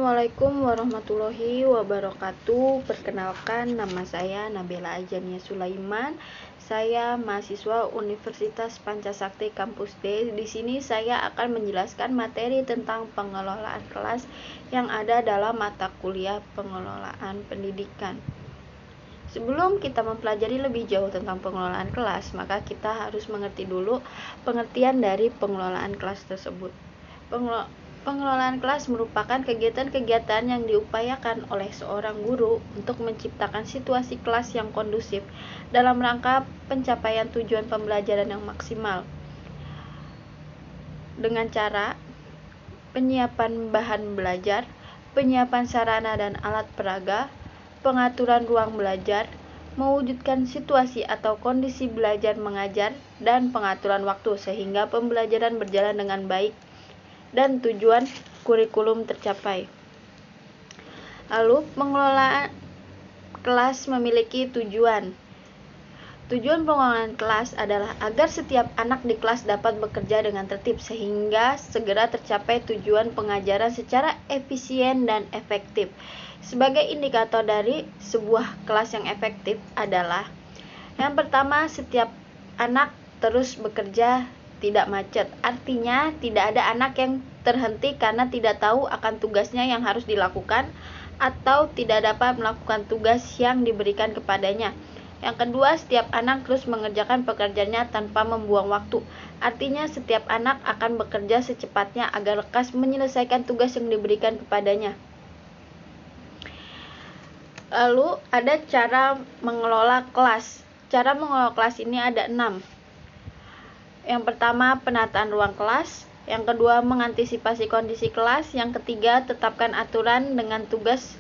Assalamualaikum warahmatullahi wabarakatuh. Perkenalkan, nama saya Nabila Ajania Sulaiman. Saya mahasiswa Universitas Pancasakti Kampus D. Di sini saya akan menjelaskan materi tentang pengelolaan kelas yang ada dalam mata kuliah pengelolaan pendidikan. Sebelum kita mempelajari lebih jauh tentang pengelolaan kelas, maka kita harus mengerti dulu pengertian dari pengelolaan kelas tersebut. Pengelolaan kelas merupakan kegiatan-kegiatan yang diupayakan oleh seorang guru untuk menciptakan situasi kelas yang kondusif dalam rangka pencapaian tujuan pembelajaran yang maksimal. Dengan cara penyiapan bahan belajar, penyiapan sarana dan alat peraga, pengaturan ruang belajar, mewujudkan situasi atau kondisi belajar mengajar, dan pengaturan waktu sehingga pembelajaran berjalan dengan baik dan tujuan kurikulum tercapai. Lalu, pengelolaan kelas memiliki tujuan. Tujuan pengelolaan kelas adalah agar setiap anak di kelas dapat bekerja dengan tertib sehingga segera tercapai tujuan pengajaran secara efisien dan efektif. Sebagai indikator dari sebuah kelas yang efektif adalah yang pertama, setiap anak terus bekerja, tidak macet. Artinya tidak ada anak yang terhenti karena tidak tahu akan tugasnya yang harus dilakukan atau tidak dapat melakukan tugas yang diberikan kepadanya. Yang kedua, setiap anak terus mengerjakan pekerjaannya tanpa membuang waktu. Artinya setiap anak akan bekerja secepatnya agar lekas menyelesaikan tugas yang diberikan kepadanya. Lalu ada cara mengelola kelas. Cara mengelola kelas ini ada 6. Yang pertama, penataan ruang kelas. Yang kedua, mengantisipasi kondisi kelas. Yang ketiga, tetapkan aturan dengan tegas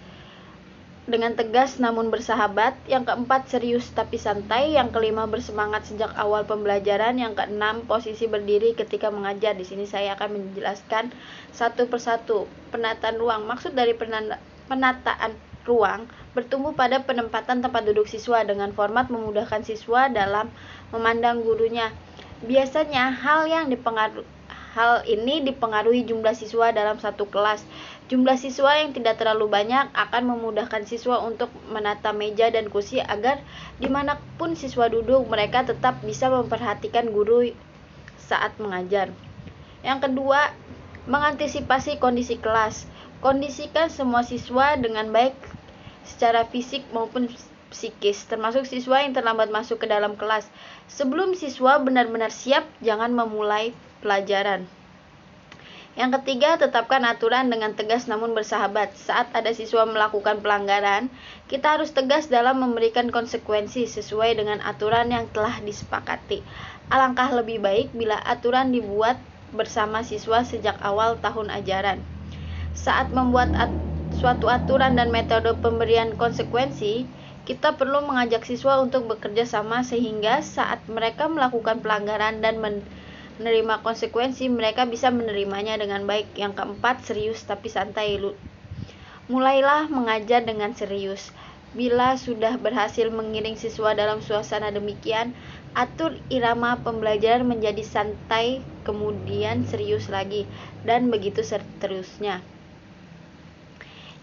namun bersahabat. Yang keempat, serius tapi santai. Yang kelima, bersemangat sejak awal pembelajaran. Yang keenam, posisi berdiri ketika mengajar. Di sini saya akan menjelaskan satu persatu. Penataan ruang. Maksud dari penataan ruang bertumbuh pada penempatan tempat duduk siswa dengan format memudahkan siswa dalam memandang gurunya. Biasanya hal ini dipengaruhi jumlah siswa dalam satu kelas. Jumlah siswa yang tidak terlalu banyak akan memudahkan siswa untuk menata meja dan kursi agar dimanapun siswa duduk mereka tetap bisa memperhatikan guru saat mengajar. Yang kedua, mengantisipasi kondisi kelas. Kondisikan semua siswa dengan baik secara fisik maupun psikis, termasuk siswa yang terlambat masuk ke dalam kelas. Sebelum siswa benar-benar siap, jangan memulai pelajaran. Yang ketiga, tetapkan aturan dengan tegas namun bersahabat. Saat ada siswa melakukan pelanggaran, kita harus tegas dalam memberikan konsekuensi sesuai dengan aturan yang telah disepakati. Alangkah lebih baik bila aturan dibuat bersama siswa sejak awal tahun ajaran. Saat membuat suatu aturan dan metode pemberian konsekuensi, kita perlu mengajak siswa untuk bekerja sama sehingga saat mereka melakukan pelanggaran dan menerima konsekuensi, mereka bisa menerimanya dengan baik. Yang keempat, serius tapi santai. Mulailah mengajar dengan serius. Bila sudah berhasil mengiring siswa dalam suasana demikian, atur irama pembelajaran menjadi santai, kemudian serius lagi, dan begitu seterusnya.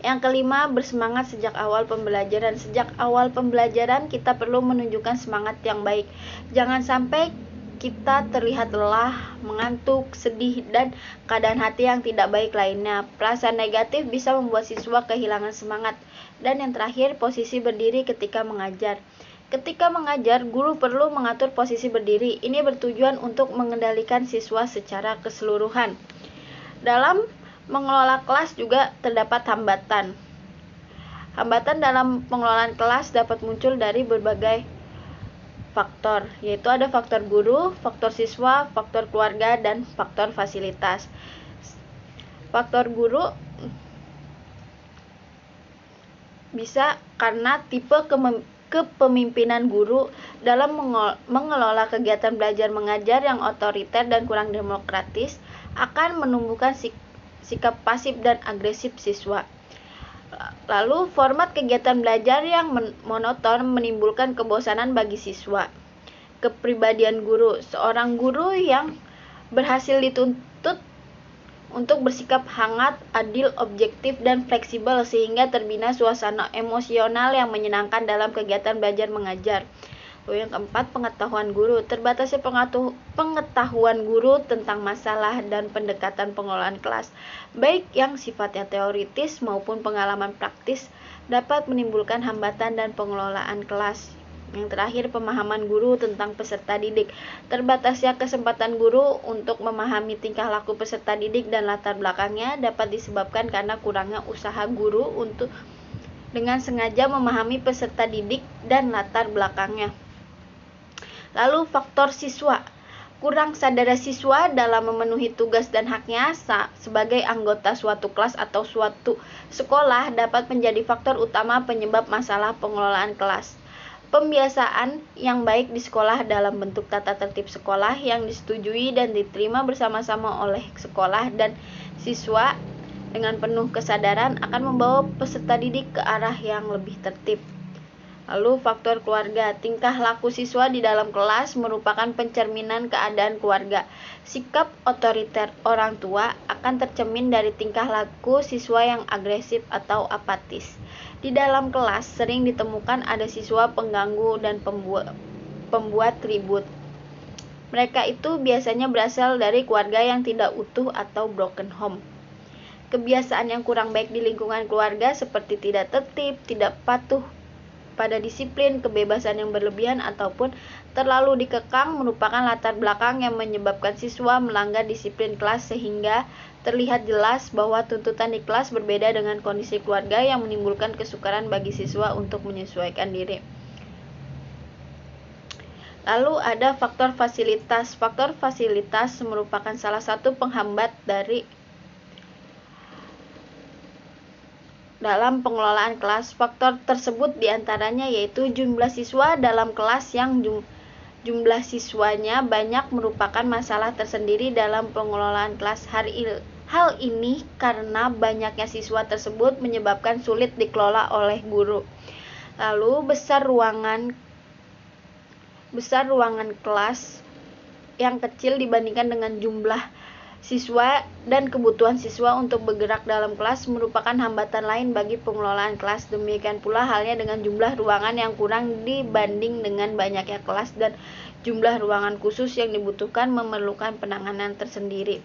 Yang kelima, bersemangat sejak awal pembelajaran. Sejak awal pembelajaran kita perlu menunjukkan semangat yang baik. Jangan sampai kita terlihat lelah, mengantuk, sedih, dan keadaan hati yang tidak baik lainnya. Perasaan negatif bisa membuat siswa kehilangan semangat. Dan yang terakhir, posisi berdiri ketika mengajar. Ketika mengajar, guru perlu mengatur posisi berdiri. Ini bertujuan untuk mengendalikan siswa secara keseluruhan. Dalam mengelola kelas juga terdapat hambatan. Hambatan dalam pengelolaan kelas dapat muncul dari berbagai faktor, yaitu ada faktor guru, faktor siswa, faktor keluarga, dan faktor fasilitas. Faktor guru bisa karena tipe kepemimpinan guru dalam mengelola kegiatan belajar mengajar yang otoriter dan kurang demokratis akan menumbuhkan sikap pasif dan agresif siswa. Lalu, format kegiatan belajar yang monoton menimbulkan kebosanan bagi siswa. Kepribadian guru. Seorang guru yang berhasil dituntut untuk bersikap hangat, adil, objektif, dan fleksibel sehingga terbina suasana emosional yang menyenangkan dalam kegiatan belajar mengajar. Lalu yang keempat, pengetahuan guru. Terbatasnya pengetahuan guru tentang masalah dan pendekatan pengelolaan kelas, baik yang sifatnya teoritis maupun pengalaman praktis, dapat menimbulkan hambatan dan pengelolaan kelas. Yang terakhir, pemahaman guru tentang peserta didik. Terbatasnya kesempatan guru untuk memahami tingkah laku peserta didik dan latar belakangnya dapat disebabkan karena kurangnya usaha guru untuk dengan sengaja memahami peserta didik dan latar belakangnya. Lalu faktor siswa. Kurang sadar siswa dalam memenuhi tugas dan haknya sebagai anggota suatu kelas atau suatu sekolah dapat menjadi faktor utama penyebab masalah pengelolaan kelas. Pembiasaan yang baik di sekolah dalam bentuk tata tertib sekolah yang disetujui dan diterima bersama-sama oleh sekolah dan siswa dengan penuh kesadaran akan membawa peserta didik ke arah yang lebih tertib. Lalu faktor keluarga. Tingkah laku siswa di dalam kelas merupakan pencerminan keadaan keluarga. Sikap otoriter orang tua akan tercermin dari tingkah laku siswa yang agresif atau apatis. Di dalam kelas sering ditemukan ada siswa pengganggu dan pembuat ribut. Mereka itu biasanya berasal dari keluarga yang tidak utuh atau broken home. Kebiasaan yang kurang baik di lingkungan keluarga seperti tidak tertib, tidak patuh pada disiplin, kebebasan yang berlebihan ataupun terlalu dikekang merupakan latar belakang yang menyebabkan siswa melanggar disiplin kelas sehingga terlihat jelas bahwa tuntutan di kelas berbeda dengan kondisi keluarga yang menimbulkan kesukaran bagi siswa untuk menyesuaikan diri. Lalu ada faktor fasilitas. Faktor fasilitas merupakan salah satu penghambat dalam pengelolaan kelas. Faktor tersebut diantaranya yaitu jumlah siswa dalam kelas yang jumlah siswanya banyak merupakan masalah tersendiri dalam pengelolaan kelas. Hal ini karena banyaknya siswa tersebut menyebabkan sulit dikelola oleh guru. Lalu besar ruangan kelas yang kecil dibandingkan dengan jumlah siswa dan kebutuhan siswa untuk bergerak dalam kelas merupakan hambatan lain bagi pengelolaan kelas. Demikian pula halnya dengan jumlah ruangan yang kurang dibanding dengan banyaknya kelas dan jumlah ruangan khusus yang dibutuhkan memerlukan penanganan tersendiri.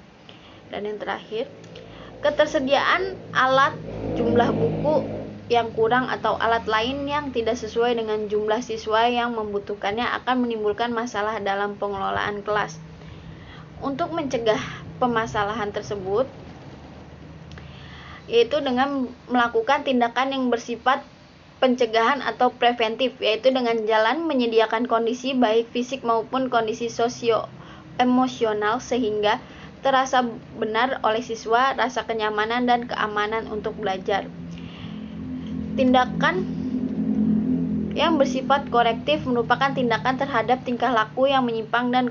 Dan yang terakhir, ketersediaan alat, jumlah buku yang kurang atau alat lain yang tidak sesuai dengan jumlah siswa yang membutuhkannya akan menimbulkan masalah dalam pengelolaan kelas. Untuk mencegah permasalahan tersebut, yaitu dengan melakukan tindakan yang bersifat pencegahan atau preventif, yaitu dengan jalan menyediakan kondisi baik fisik maupun kondisi sosio-emosional sehingga terasa benar oleh siswa rasa kenyamanan dan keamanan untuk belajar. Tindakan yang bersifat korektif merupakan tindakan terhadap tingkah laku yang menyimpang dan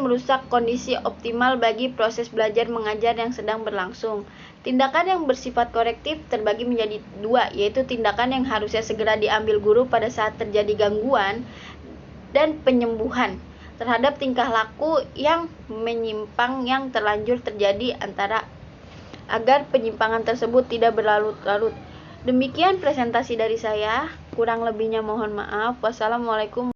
merusak kondisi optimal bagi proses belajar mengajar yang sedang berlangsung. Tindakan yang bersifat korektif terbagi menjadi dua, yaitu tindakan yang harusnya segera diambil guru pada saat terjadi gangguan dan penyembuhan terhadap tingkah laku yang menyimpang yang terlanjur terjadi agar penyimpangan tersebut tidak berlarut-larut. Demikian presentasi dari saya, kurang lebihnya mohon maaf. Wassalamualaikum.